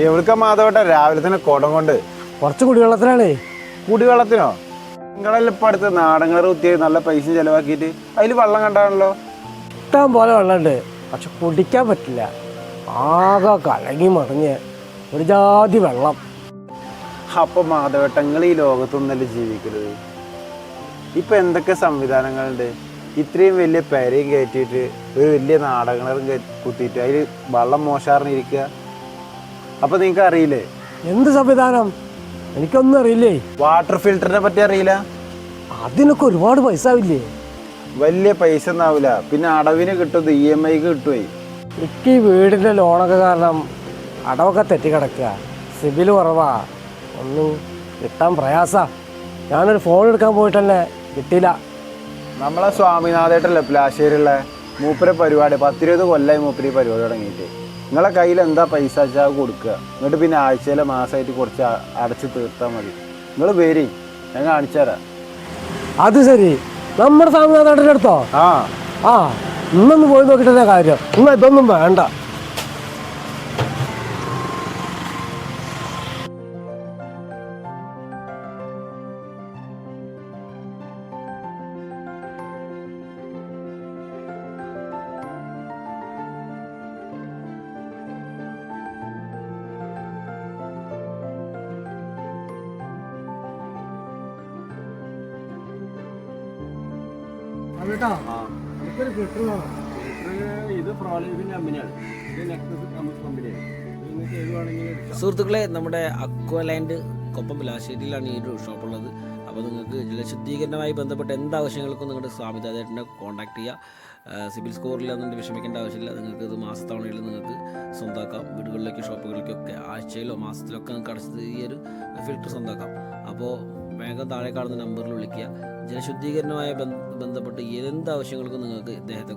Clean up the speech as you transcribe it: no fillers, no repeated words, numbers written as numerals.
എവിടുക്ക മാധവട്ടെ രാവിലെ തന്നെ കുടം കൊണ്ട് കുറച്ച് കുടിവെള്ളത്തിനാണേ. കുടിവെള്ളത്തിനോ? നിങ്ങളെല്ലാം ഇപ്പൊ അടുത്ത് നാടങ്ങൾ കുത്തിയ നല്ല പൈസ ചെലവാക്കിയിട്ട് അതിൽ വെള്ളം കണ്ടാണല്ലോ. ഇഷ്ടം പോലെ വെള്ളമുണ്ട്, പക്ഷെ കുടിക്കാൻ പറ്റില്ല. ആകെ കലങ്ങി മറിഞ്ഞ് ഒരു ജാതി വെള്ളം. അപ്പൊ മാധവട്ട നിങ്ങൾ ഈ ലോകത്തൊന്നല്ലേ ജീവിക്കുന്നത്? ഇപ്പൊ എന്തൊക്കെ സംവിധാനങ്ങളുണ്ട്. ഇത്രയും വലിയ പെരയും കയറ്റിയിട്ട് ഒരു വലിയ നാടകങ്ങളും കുത്തിയിട്ട് അതിൽ വെള്ളം മോശാറിനിരിക്കുക. അപ്പൊ നിങ്ങൾക്ക് അറിയില്ലേ എന്ത് സംവിധാനം? എനിക്കൊന്നും അറിയില്ലേ. വാട്ടർ ഫിൽറ്ററിനെ പറ്റി അറിയില്ല? അതിനൊക്കെ ഒരുപാട് പൈസ ആവില്ലേ? വലിയ പൈസ ഒന്നും ആവില്ല. പിന്നെ അടവിന് കിട്ടും, EMI കിട്ടുമേ. എനിക്ക് ഈ വീടിൻ്റെ ലോണൊക്കെ കാരണം അടവൊക്കെ തെറ്റിക്കിടക്കുക. സിബിൽ കുറവാ, ഒന്നും കിട്ടാൻ പ്രയാസാ. ഞാനൊരു ഫോൺ എടുക്കാൻ പോയിട്ട് തന്നെ കിട്ടിയില്ല. നമ്മളെ സ്വാമിനാഥേട്ടല്ലേ പ്ലാശ്ശേരിയുള്ള മൂപ്പരെ പരിപാടി 10-20 കൊല്ലമായി മൂപ്പര് പരിപാടി തുടങ്ങിയിട്ട്. നിങ്ങളെ കയ്യിൽ എന്താ പൈസ വെച്ചാൽ കൊടുക്കുക. എന്നിട്ട് പിന്നെ ആഴ്ചയിലെ മാസമായിട്ട് കുറച്ച് അടച്ച് തീർത്താൽ മതി. നിങ്ങൾ വരി, ഞാൻ കാണിച്ചു തരാം. അത് ശരി, നമ്മുടെ സ്വാമിനാഥേട്ടൻ്റെ അടുത്തോ? ആ ഇന്നൊന്ന് പോയി നോക്കിയിട്ടേ കാര്യം. ഇന്ന് ഇതൊന്നും വേണ്ട. സുഹൃത്തുക്കളെ, നമ്മുടെ അക്വലാൻഡ് കൊപ്പം പ്ലാശ്ശേരിയിലാണ് ഈ ഒരു ഷോപ്പുള്ളത്. അപ്പോൾ നിങ്ങൾക്ക് ജലശുദ്ധീകരണവുമായി ബന്ധപ്പെട്ട എന്താവശ്യങ്ങൾക്കും നിങ്ങളുടെ സ്വാമിനാഥേട്ടനെ കോൺടാക്ട് ചെയ്യുക. സിബിൽ സ്കോറില്ലാന്നുകൊണ്ട് വിഷമിക്കേണ്ട ആവശ്യമില്ല. നിങ്ങൾക്ക് ഇത് മാസത്തവണയിൽ നിങ്ങൾക്ക് സ്വന്തമാക്കാം. വീടുകളിലേക്കും ഷോപ്പുകളിലേക്കൊക്കെ ആഴ്ചയിലോ മാസത്തിലൊക്കെ നിങ്ങൾക്ക് അടച്ചത് ഈ ഒരു ഫിൽറ്റർ സ്വന്തമാക്കാം. അപ്പോൾ വേഗം താഴെ കാണുന്ന നമ്പറിൽ വിളിക്കുക. ജലശുദ്ധീകരണവുമായി ബന്ധപ്പെട്ട് എന്താവശ്യങ്ങൾക്കും നിങ്ങൾക്ക് ഇദ്ദേഹത്തെ